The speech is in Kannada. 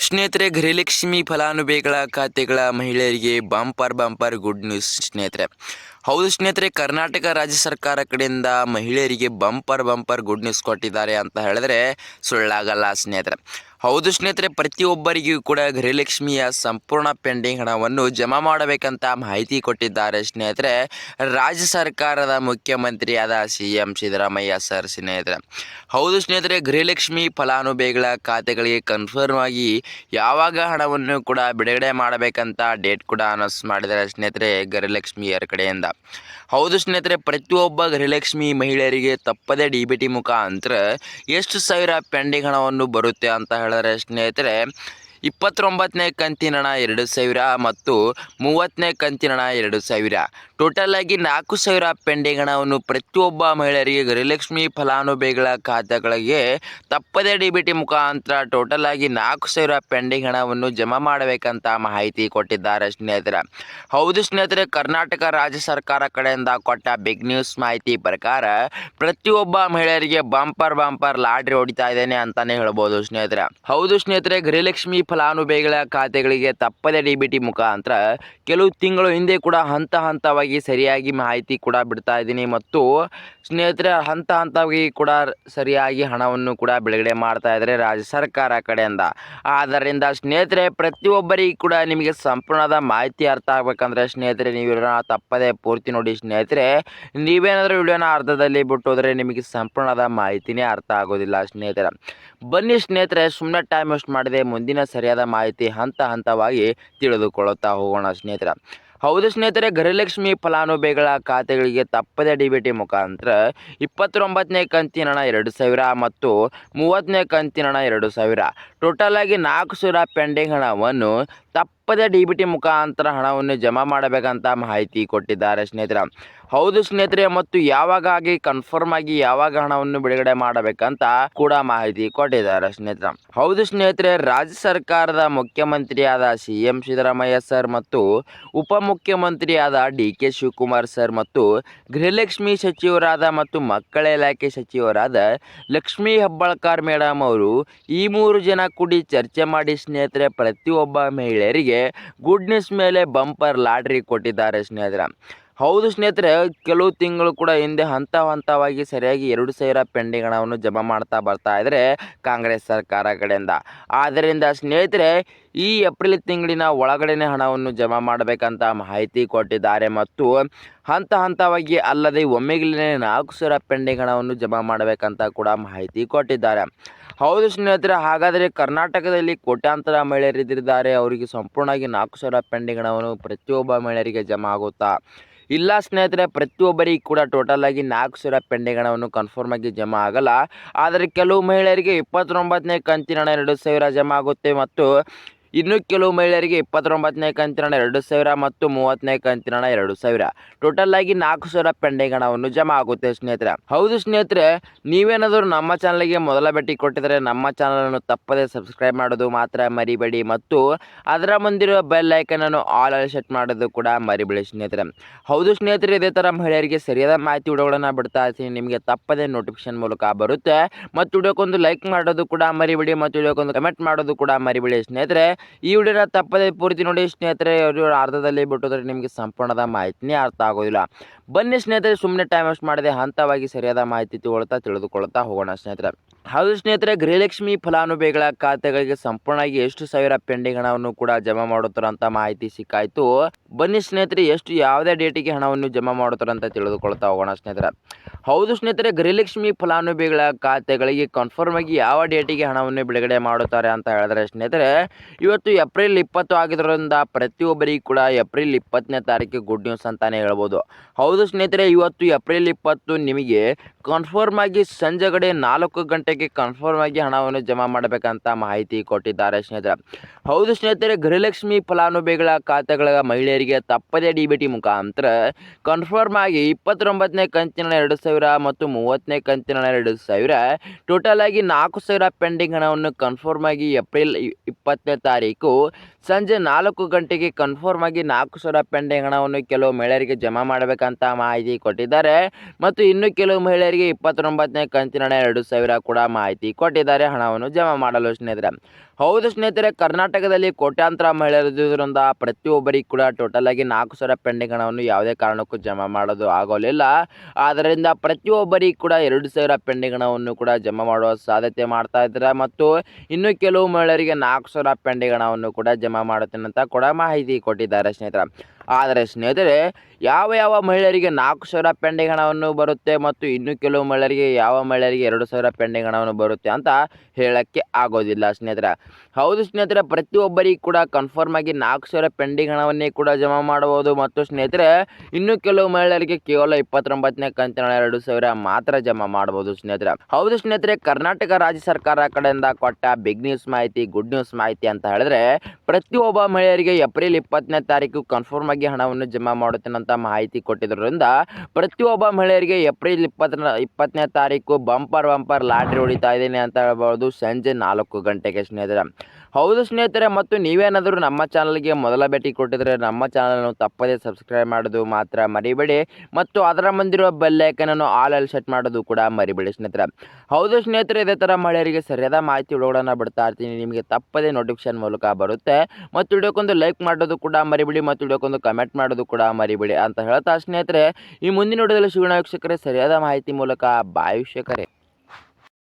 ಸ್ನೇಹಿತರೆ, ಗೃಹಲಕ್ಷ್ಮಿ ಫಲಾನುಭವಿಗಳ ಖಾತೆಗಳ ಮಹಿಳೆಯರಿಗೆ ಬಂಪರ್ ಗುಡ್ ನ್ಯೂಸ್ ಸ್ನೇಹಿತರೆ. ಹೌದು ಸ್ನೇಹಿತರೆ, ಕರ್ನಾಟಕ ರಾಜ್ಯ ಸರ್ಕಾರ ಕಡೆಯಿಂದ ಮಹಿಳೆಯರಿಗೆ ಬಂಪರ್ ಗುಡ್ ನ್ಯೂಸ್ ಕೊಟ್ಟಿದ್ದಾರೆ ಅಂತ ಹೇಳಿದ್ರೆ ಸುಳ್ಳಾಗಲ್ಲ ಸ್ನೇಹಿತರೆ. ಹೌದು ಸ್ನೇಹಿತರೆ, ಪ್ರತಿಯೊಬ್ಬರಿಗೂ ಕೂಡ ಗೃಹಲಕ್ಷ್ಮಿಯ ಸಂಪೂರ್ಣ ಪೆಂಡಿಂಗ್ ಹಣವನ್ನು ಜಮಾ ಮಾಡಬೇಕಂತ ಮಾಹಿತಿ ಕೊಟ್ಟಿದ್ದಾರೆ ಸ್ನೇಹಿತರೆ. ರಾಜ್ಯ ಸರ್ಕಾರದ ಮುಖ್ಯಮಂತ್ರಿಯಾದ CM ಸಿದ್ದರಾಮಯ್ಯ ಸರ್ ಸ್ನೇಹಿತರೆ. ಹೌದು ಸ್ನೇಹಿತರೆ, ಗೃಹಲಕ್ಷ್ಮಿ ಫಲಾನುಭವಿಗಳ ಖಾತೆಗಳಿಗೆ ಕನ್ಫರ್ಮ್ ಆಗಿ ಯಾವಾಗ ಹಣವನ್ನು ಕೂಡ ಬಿಡುಗಡೆ ಮಾಡಬೇಕಂತ ಡೇಟ್ ಕೂಡ ಅನೌನ್ಸ್ ಮಾಡಿದ್ದಾರೆ ಸ್ನೇಹಿತರೆ ಗೃಹಲಕ್ಷ್ಮಿಯರ ಕಡೆಯಿಂದ. ಹೌದು ಸ್ನೇಹಿತರೆ, ಪ್ರತಿಯೊಬ್ಬ ಗೃಹಲಕ್ಷ್ಮಿ ಮಹಿಳೆಯರಿಗೆ ತಪ್ಪದೇ DBT ಮುಖಾಂತರ ಎಷ್ಟು ಸಾವಿರ ಪೆಂಡಿಂಗ್ ಹಣವನ್ನು ಬರುತ್ತೆ ಅಂತ ಹೇಳಿದ್ರೆ ಸ್ನೇಹಿತರೆ, 29ನೇ ಕಂತಿನ ಹಣ 2,000 ಮತ್ತು 30ನೇ ಕಂತಿನ ಹಣ 2,000, ಟೋಟಲ್ ಆಗಿ 4,000 ಪೆಂಡಿಂಗ್ ಹಣವನ್ನು ಪ್ರತಿಯೊಬ್ಬ ಮಹಿಳೆಯರಿಗೆ ಗೃಹಲಕ್ಷ್ಮಿ ಫಲಾನುಭವಿಗಳ ಖಾತೆಗಳಿಗೆ ತಪ್ಪದೇ DBT ಮುಖಾಂತರ ಟೋಟಲ್ ಆಗಿ 4,000 ಪೆಂಡಿಂಗ್ ಹಣವನ್ನು ಜಮಾ ಮಾಡಬೇಕಂತ ಮಾಹಿತಿ ಕೊಟ್ಟಿದ್ದಾರೆ ಸ್ನೇಹಿತರೆ. ಹೌದು ಸ್ನೇಹಿತರೆ, ಕರ್ನಾಟಕ ರಾಜ್ಯ ಸರ್ಕಾರ ಕಡೆಯಿಂದ ಕೊಟ್ಟ ಬಿಗ್ ನ್ಯೂಸ್ ಮಾಹಿತಿ ಪ್ರಕಾರ ಪ್ರತಿಯೊಬ್ಬ ಮಹಿಳೆಯರಿಗೆ ಬಂಪರ್ ಲಾಟ್ರಿ ಹೊಡಿತಾ ಇದ್ದೇನೆ ಅಂತಾನೆ ಹೇಳ್ಬೋದು ಸ್ನೇಹಿತರೆ. ಹೌದು ಸ್ನೇಹಿತರೆ, ಗೃಹಲಕ್ಷ್ಮಿ ಫಲಾನುಭವಿಗಳ ಖಾತೆಗಳಿಗೆ ತಪ್ಪದೇ DBT ಮುಖಾಂತರ ಕೆಲವು ತಿಂಗಳು ಹಿಂದೆ ಕೂಡ ಹಂತವಾಗಿ ಸರಿಯಾಗಿ ಮಾಹಿತಿ ಕೂಡ ಬಿಡ್ತಾ ಇದ್ದೀನಿ ಮತ್ತು ಸ್ನೇಹಿತರೆ ಹಂತವಾಗಿ ಕೂಡ ಸರಿಯಾಗಿ ಹಣವನ್ನು ಕೂಡ ಬಿಡುಗಡೆ ಮಾಡ್ತಾ ಇದ್ದಾರೆ ರಾಜ್ಯ ಸರ್ಕಾರ ಕಡೆಯಿಂದ. ಆದ್ದರಿಂದ ಸ್ನೇಹಿತರೆ, ಪ್ರತಿಯೊಬ್ಬರಿಗೂ ಕೂಡ ನಿಮಗೆ ಸಂಪೂರ್ಣದ ಮಾಹಿತಿ ಅರ್ಥ ಆಗಬೇಕಂದ್ರೆ ಸ್ನೇಹಿತರೆ ನೀವು ತಪ್ಪದೇ ಪೂರ್ತಿ ನೋಡಿ ಸ್ನೇಹಿತರೆ. ನೀವೇನಾದರೂ ವಿಡಿಯೋನ ಅರ್ಧದಲ್ಲಿ ಬಿಟ್ಟು ಹೋದರೆ ನಿಮಗೆ ಸಂಪೂರ್ಣದ ಮಾಹಿತಿನೇ ಅರ್ಥ ಆಗೋದಿಲ್ಲ ಸ್ನೇಹಿತರೆ. ಬನ್ನಿ ಸ್ನೇಹಿತರೆ, ಸುಮ್ಮನೆ ಟೈಮ್ ವೇಸ್ಟ್ ಮಾಡದೆ ಮುಂದಿನ ಸರಿಯಾದ ಮಾಹಿತಿ ಹಂತವಾಗಿ ತಿಳಿದುಕೊಳ್ಳುತ್ತಾ ಹೋಗೋಣ ಸ್ನೇಹಿತರೆ. ಹೌದು ಸ್ನೇಹಿತರೆ, ಗೃಹಲಕ್ಷ್ಮಿ ಫಲಾನುಭವಿಗಳ ಖಾತೆಗಳಿಗೆ ತಪ್ಪದೇ DBT ಮುಖಾಂತರ 29ನೇ ಕಂತಿನ ಹಣ 2,000 ಮತ್ತು 30ನೇ ಕಂತಿನ ಹಣ 2,000, ಟೋಟಲ್ ಆಗಿ 4,000 ಪೆಂಡಿಂಗ್ ಹಣವನ್ನು ತಪ್ಪದೇ DBT ಮುಖಾಂತರ ಹಣವನ್ನು ಜಮಾ ಮಾಡಬೇಕಂತ ಮಾಹಿತಿ ಕೊಟ್ಟಿದ್ದಾರೆ ಸ್ನೇಹಿತರೆ. ಹೌದು ಸ್ನೇಹಿತರೆ, ಮತ್ತು ಯಾವಾಗ ಕನ್ಫರ್ಮ್ ಆಗಿ ಯಾವಾಗ ಹಣವನ್ನು ಬಿಡುಗಡೆ ಮಾಡಬೇಕಂತ ಕೂಡ ಮಾಹಿತಿ ಕೊಟ್ಟಿದ್ದಾರೆ ಸ್ನೇಹಿತರೆ. ಹೌದು ಸ್ನೇಹಿತರೆ, ರಾಜ್ಯ ಸರ್ಕಾರದ ಮುಖ್ಯಮಂತ್ರಿಯಾದ CM ಸಿದ್ದರಾಮಯ್ಯ ಸರ್ ಮತ್ತು ಉಪಮುಖ್ಯಮಂತ್ರಿಯಾದ DK ಶಿವಕುಮಾರ್ ಸರ್ ಮತ್ತು ಗೃಹಲಕ್ಷ್ಮಿ ಸಚಿವರಾದ ಮತ್ತು ಮಕ್ಕಳ ಇಲಾಖೆ ಸಚಿವರಾದ ಲಕ್ಷ್ಮೀ ಹೆಬ್ಬಾಳ್ಕರ್ ಮೇಡಮ್ ಅವರು ಈ 3 ಜನ ಕೂಡಿ ಚರ್ಚೆ ಮಾಡಿ ಸ್ನೇಹಿತರೆ ಪ್ರತಿಯೊಬ್ಬ ಮಹಿಳೆಯರಿಗೆ ಗುಡ್ ನ್ಯೂಸ್ ಮೇಲೆ ಬಂಪರ್ ಲಾಟ್ರಿ ಕೊಟ್ಟಿದ್ದಾರೆ ಸ್ನೇಹಿತರೆ. ಹೌದು ಸ್ನೇಹಿತರೆ, ಕೆಲವು ತಿಂಗಳು ಕೂಡ ಹಿಂದೆ ಹಂತವಾಗಿ ಸರಿಯಾಗಿ 2,000 ಪೆಂಡಿಂಗ್ ಹಣವನ್ನು ಜಮಾ ಮಾಡ್ತಾ ಬರ್ತಾ ಇದ್ದಾರೆ ಕಾಂಗ್ರೆಸ್ ಸರ್ಕಾರ ಕಡೆಯಿಂದ. ಆದ್ದರಿಂದ ಸ್ನೇಹಿತರೆ, ಈ ಏಪ್ರಿಲ್ ತಿಂಗಳಿನ ಒಳಗಡೆನೆ ಹಣವನ್ನು ಜಮಾ ಮಾಡಬೇಕಂತ ಮಾಹಿತಿ ಕೊಟ್ಟಿದ್ದಾರೆ ಮತ್ತು ಹಂತವಾಗಿ ಅಲ್ಲದೆ ಒಮ್ಮೆಗೇ 4,000 ಪೆಂಡಿಂಗ್ ಹಣವನ್ನು ಜಮಾ ಮಾಡಬೇಕಂತ ಕೂಡ ಮಾಹಿತಿ ಕೊಟ್ಟಿದ್ದಾರೆ. ಹೌದು ಸ್ನೇಹಿತರೆ, ಹಾಗಾದರೆ ಕರ್ನಾಟಕದಲ್ಲಿ ಕೋಟ್ಯಾಂತರ ಮಹಿಳೆಯರಿದ್ದಾರೆ, ಅವರಿಗೆ ಸಂಪೂರ್ಣವಾಗಿ 4,000 ಪೆಂಡಿಂಗ್ ಹಣವನ್ನು ಪ್ರತಿಯೊಬ್ಬ ಮಹಿಳೆಯರಿಗೆ ಜಮಾ ಆಗುತ್ತಾ? ಇಲ್ಲ ಸ್ನೇಹಿತರೆ, ಪ್ರತಿಯೊಬ್ಬರಿಗೆ ಕೂಡ ಟೋಟಲ್ ಆಗಿ 4,000 ಪೆಂಡಿಂಗ್ ಹಣವನ್ನು ಕನ್ಫರ್ಮ್ ಆಗಿ ಜಮಾ ಆಗಲ್ಲ. ಆದರೆ ಕೆಲವು ಮಹಿಳೆಯರಿಗೆ 29ನೇ ಕಂತಿನ ಹಣ 2,000 ಜಮಾ ಆಗುತ್ತೆ ಮತ್ತು ಇನ್ನು ಕೆಲವು ಮಹಿಳೆಯರಿಗೆ 29ನೇ ಕಂತಿನ ಹಣ 2,000 ಮತ್ತು 30ನೇ ಕಂತಿನ ಹಣ 2,000, ಟೋಟಲ್ ಆಗಿ 4,000 ಪೆಂಡಿಂಗ್ ಹಣವನ್ನು ಜಮಾ ಆಗುತ್ತೆ ಸ್ನೇಹಿತರೆ. ಹೌದು ಸ್ನೇಹಿತರೆ, ನೀವೇನಾದರೂ ನಮ್ಮ ಚಾನಲ್ಗೆ ಮೊದಲ ಭೇಟಿ ಕೊಟ್ಟಿದ್ದರೆ ನಮ್ಮ ಚಾನಲನ್ನು ತಪ್ಪದೇ ಸಬ್ಸ್ಕ್ರೈಬ್ ಮಾಡೋದು ಮಾತ್ರ ಮರಿಬೇಡಿ ಮತ್ತು ಅದರ ಮುಂದಿರುವ ಬೆಲ್ ಐಕನ್ ಅನ್ನು ಆಲ್ ಅಲ್ಲಿ ಸೆಟ್ ಮಾಡೋದು ಕೂಡ ಮರಿಬೇಡಿ ಸ್ನೇಹಿತರೆ. ಹೌದು ಸ್ನೇಹಿತರೆ, ಇದೇ ಥರ ಮಹಿಳೆಯರಿಗೆ ಸರಿಯಾದ ಮಾಹಿತಿ ವಿಡಿಯೋಗಳನ್ನು ಬಿಡ್ತಾ ಇರ್ತೀನಿ, ನಿಮಗೆ ತಪ್ಪದೇ ನೋಟಿಫಿಕೇಶನ್ ಮೂಲಕ ಬರುತ್ತೆ. ಮತ್ತು ವಿಡಿಯೋಕ್ಕೊಂದು ಲೈಕ್ ಮಾಡೋದು ಕೂಡ ಮರಿಬೇಡಿ ಮತ್ತು ವಿಡಿಯೋಕ್ಕೊಂದು ಕಮೆಂಟ್ ಮಾಡೋದು ಕೂಡ ಮರಿಬೇಡಿ ಸ್ನೇಹಿತರೆ. ಈ ವಿಡಿಯೋನ ತಪ್ಪದೇ ಪೂರ್ತಿ ನೋಡಿ ಸ್ನೇಹಿತರೆ, ಅರ್ಧದಲ್ಲಿ ಬಿಟ್ಟೋದ್ರೆ ನಿಮಗೆ ಸಂಪೂರ್ಣದ ಮಾಹಿತಿನೇ ಅರ್ಥ ಆಗೋದಿಲ್ಲ. ಬನ್ನಿ ಸ್ನೇಹಿತರೆ, ಸುಮ್ಮನೆ ಟೈಮ್ ವೇಸ್ಟ್ ಮಾಡದೆ ಹಂತವಾಗಿ ಸರಿಯಾದ ಮಾಹಿತಿ ತಿಳಿದುಕೊಳ್ತಾ ಹೋಗೋಣ ಸ್ನೇಹಿತರೆ. ಹೌದು ಸ್ನೇಹಿತರೆ, ಗೃಹಲಕ್ಷ್ಮಿ ಫಲಾನುಭವಿಗಳ ಖಾತೆಗಳಿಗೆ ಸಂಪೂರ್ಣವಾಗಿ ಎಷ್ಟು ಸಾವಿರ ಪೆಂಡಿಂಗ್ ಹಣವನ್ನು ಕೂಡ ಜಮಾ ಮಾಡುತ್ತಾರೆ ಅಂತ ಮಾಹಿತಿ ಸಿಕ್ಕಾಯಿತು. ಬನ್ನಿ ಸ್ನೇಹಿತರೆ, ಯಾವುದೇ ಡೇಟಿಗೆ ಹಣವನ್ನು ಜಮಾ ಮಾಡುತ್ತಾರೆ ಅಂತ ತಿಳಿದುಕೊಳ್ತಾ ಹೋಗೋಣ ಸ್ನೇಹಿತರೆ. ಹೌದು ಸ್ನೇಹಿತರೆ, ಗೃಹಲಕ್ಷ್ಮಿ ಫಲಾನುಭವಿಗಳ ಖಾತೆಗಳಿಗೆ ಕನ್ಫರ್ಮ್ ಆಗಿ ಯಾವ ಡೇಟಿಗೆ ಹಣವನ್ನು ಬಿಡುಗಡೆ ಮಾಡುತ್ತಾರೆ ಅಂತ ಹೇಳಿದ್ರೆ ಸ್ನೇಹಿತರೆ, ಇವತ್ತು ಏಪ್ರಿಲ್ 20 ಆಗಿರೋದ್ರಿಂದ ಪ್ರತಿಯೊಬ್ಬರಿಗೂ ಕೂಡ ಏಪ್ರಿಲ್ 20ನೇ ತಾರೀಕು ಗುಡ್ ನ್ಯೂಸ್ ಅಂತಾನೆ ಹೇಳ್ಬೋದು. ಹೌದು ಸ್ನೇಹಿತರೆ, ಇವತ್ತು ಏಪ್ರಿಲ್ 20 ನಿಮಗೆ ಕನ್ಫರ್ಮ್ ಆಗಿ ಸಂಜೆಗಡೆ 4 ಗಂಟೆಗೆ ಕನ್ಫರ್ಮ್ ಆಗಿ ಹಣವನ್ನು ಜಮಾ ಮಾಡಬೇಕಂತ ಮಾಹಿತಿ ಕೊಟ್ಟಿದ್ದಾರೆ ಸ್ನೇಹಿತರೆ. ಹೌದು ಸ್ನೇಹಿತರೆ, ಗೃಹಲಕ್ಷ್ಮಿ ಫಲಾನುಭವಿಗಳ ಖಾತೆಗಳ ಮಹಿಳೆಯರಿಗೆ ತಪ್ಪದೇ DBT ಮುಖಾಂತರ ಕನ್ಫರ್ಮ್ ಆಗಿ 29ನೇ ಕಂತಿನ 2,000 ಮತ್ತು 30ನೇ ಕಂತಿನ 2,000, ಟೋಟಲ್ ಆಗಿ 4,000 ಪೆಂಡಿಂಗ್ ಹಣವನ್ನು ಕನ್ಫರ್ಮ್ ಆಗಿ ಏಪ್ರಿಲ್ 20ನೇ ತಾರೀಕು ಸಂಜೆ 4 ಗಂಟೆಗೆ ಕನ್ಫರ್ಮ್ ಆಗಿ 4,000 ಪೆಂಡಿಂಗ್ ಹಣವನ್ನು ಕೆಲವು ಮಹಿಳೆಯರಿಗೆ ಜಮಾ ಮಾಡಬೇಕಂತ ಮಾಹಿತಿ ಕೊಟ್ಟಿದ್ದಾರೆ. ಮತ್ತು ಇನ್ನು ಕೆಲವು ಮಹಿಳೆಯರಿಗೆ 29ನೇ ಕಂತಿನ ಹಣ 2,000 ಕೂಡ ಮಾಹಿತಿ ಕೊಟ್ಟಿದ್ದಾರೆ ಹಣವನ್ನು ಜಮಾ ಮಾಡಲು ಸ್ನೇಹಿತರೆ. ಹೌದು ಸ್ನೇಹಿತರೆ, ಕರ್ನಾಟಕದಲ್ಲಿ ಕೋಟ್ಯಾಂತರ ಮಹಿಳೆಯರಿರುವುದರಿಂದ ಪ್ರತಿಯೊಬ್ಬರಿಗೆ ಕೂಡ ಟೋಟಲ್ ಆಗಿ 4,000 ಪೆಂಡಿಂಗ್ ಹಣವನ್ನು ಯಾವುದೇ ಕಾರಣಕ್ಕೂ ಜಮಾ ಮಾಡೋದು ಆಗೋಲಿಲ್ಲ. ಆದ್ದರಿಂದ ಪ್ರತಿಯೊಬ್ಬರಿಗೆ ಕೂಡ 2,000 ಪೆಂಡಿಂಗ್ ಹಣವನ್ನು ಕೂಡ ಜಮಾ ಮಾಡುವ ಸಾಧ್ಯತೆ ಮಾಡ್ತಾ ಇದ್ದಾರೆ. ಮತ್ತು ಇನ್ನು ಕೆಲವು ಮಹಿಳೆಯರಿಗೆ 4,000 ಪೆಂಡಿಂಗ್ ಹಣವನ್ನು ಕೂಡ ಜಮಾ ಮಾಡುತ್ತೇನೆ ಅಂತ ಕೂಡ ಮಾಹಿತಿ ಕೊಟ್ಟಿದ್ದಾರೆ ಸ್ನೇಹಿತರೆ. ಆದರೆ ಸ್ನೇಹಿತರೆ, ಯಾವ ಮಹಿಳೆಯರಿಗೆ 4,000 ಪೆಂಡಿಂಗ್ ಹಣವನ್ನು ಬರುತ್ತೆ ಮತ್ತು ಇನ್ನು ಕೆಲವು ಮಹಿಳೆಯರಿಗೆ 2,000 ಪೆಂಡಿಂಗ್ ಹಣವನ್ನು ಬರುತ್ತೆ ಅಂತ ಹೇಳಕ್ಕೆ ಆಗೋದಿಲ್ಲ ಸ್ನೇಹಿತರೆ. ಹೌದು ಸ್ನೇಹಿತರೆ, ಪ್ರತಿಯೊಬ್ಬರಿಗೆ ಕೂಡ ಕನ್ಫರ್ಮ್ ಆಗಿ 4,000 ಪೆಂಡಿಂಗ್ ಹಣವನ್ನೇ ಕೂಡ ಜಮಾ ಮಾಡಬಹುದು. ಮತ್ತು ಸ್ನೇಹಿತರೆ, ಇನ್ನು ಕೆಲವು ಮಹಿಳೆಯರಿಗೆ ಕೇವಲ 29ನೇ ಕಂತಿನ 2,000 ಮಾತ್ರ ಜಮಾ ಮಾಡಬಹುದು ಸ್ನೇಹಿತರೆ. ಹೌದು ಸ್ನೇಹಿತರೆ, ಕರ್ನಾಟಕ ರಾಜ್ಯ ಸರ್ಕಾರ ಕಡೆಯಿಂದ ಕೊಟ್ಟ ಬಿಗ್ ನ್ಯೂಸ್ ಮಾಹಿತಿ, ಗುಡ್ ನ್ಯೂಸ್ ಮಾಹಿತಿ ಅಂತ ಹೇಳಿದ್ರೆ, ಪ್ರತಿಯೊಬ್ಬ ಮಹಿಳೆಯರಿಗೆ ಏಪ್ರಿಲ್ 20ನೇ ತಾರೀಕು ಕನ್ಫರ್ಮ್ ಆಗಿ ಹಣವನ್ನು ಜಮಾ ಮಾಡುತ್ತೇನೆ ಅಂತ ಮಾಹಿತಿ ಕೊಟ್ಟಿದ್ದರಿಂದ ಪ್ರತಿಯೊಬ್ಬ ಮಹಿಳೆಯರಿಗೆ ಏಪ್ರಿಲ್ 20ನೇ ತಾರೀಕು ಬಂಪರ್ ಲಾಟ್ರಿ ಹೊಡಿತಾ ಇದ್ದೀನಿ ಅಂತ ಹೇಳ್ಬೋದು ಸಂಜೆ 4 ಗಂಟೆಗೆ ಸ್ನೇಹಿತರೆ. ಹೌದು ಸ್ನೇಹಿತರೆ, ಮತ್ತು ನೀವೇನಾದರೂ ನಮ್ಮ ಚಾನಲ್ಗೆ ಮೊದಲ ಭೇಟಿ ಕೊಟ್ಟಿದ್ರೆ ನಮ್ಮ ಚಾನಲನ್ನು ತಪ್ಪದೇ ಸಬ್ಸ್ಕ್ರೈಬ್ ಮಾಡೋದು ಮಾತ್ರ ಮರಿಬೇಡಿ. ಮತ್ತು ಅದರ ಮುಂದಿರುವ ಬೆಲ್ ಐಕನನ್ನು ಆಲ್ ಅಲ್ಲಿ ಸೆಟ್ ಮಾಡೋದು ಕೂಡ ಮರಿಬೇಡಿ ಸ್ನೇಹಿತರೆ. ಹೌದು ಸ್ನೇಹಿತರೆ, ಇದೇ ಥರ ಮಹಿಳೆಯರಿಗೆ ಸರಿಯಾದ ಮಾಹಿತಿ ವಿಡಿಯೋಗಳನ್ನು ಬಿಡ್ತಾ ಇರ್ತೀನಿ, ನಿಮಗೆ ತಪ್ಪದೇ ನೋಟಿಫಿಕೇಶನ್ ಮೂಲಕ ಬರುತ್ತೆ. ಮತ್ತು ವಿಡಿಯೋಕ್ಕೊಂದು ಲೈಕ್ ಮಾಡೋದು ಕೂಡ ಮರಿಬೇಡಿ ಮತ್ತು ವಿಡಿಯೋಕ್ಕೊಂದು ಕಮೆಂಟ್ ಮಾಡೋದು ಕೂಡ ಮರಿಬೇಡಿ ಅಂತ ಹೇಳ್ತಾ ಸ್ನೇಹಿತರೆ, ಈ ಮುಂದಿನ ವಿಡಿಯೋದಲ್ಲಿ ಸಿಗೋಣ ವೀಕ್ಷಕರೇ ಸರಿಯಾದ ಮಾಹಿತಿ ಮೂಲಕ. ಬಾಯ್ ವೀಕ್ಷಕರೇ.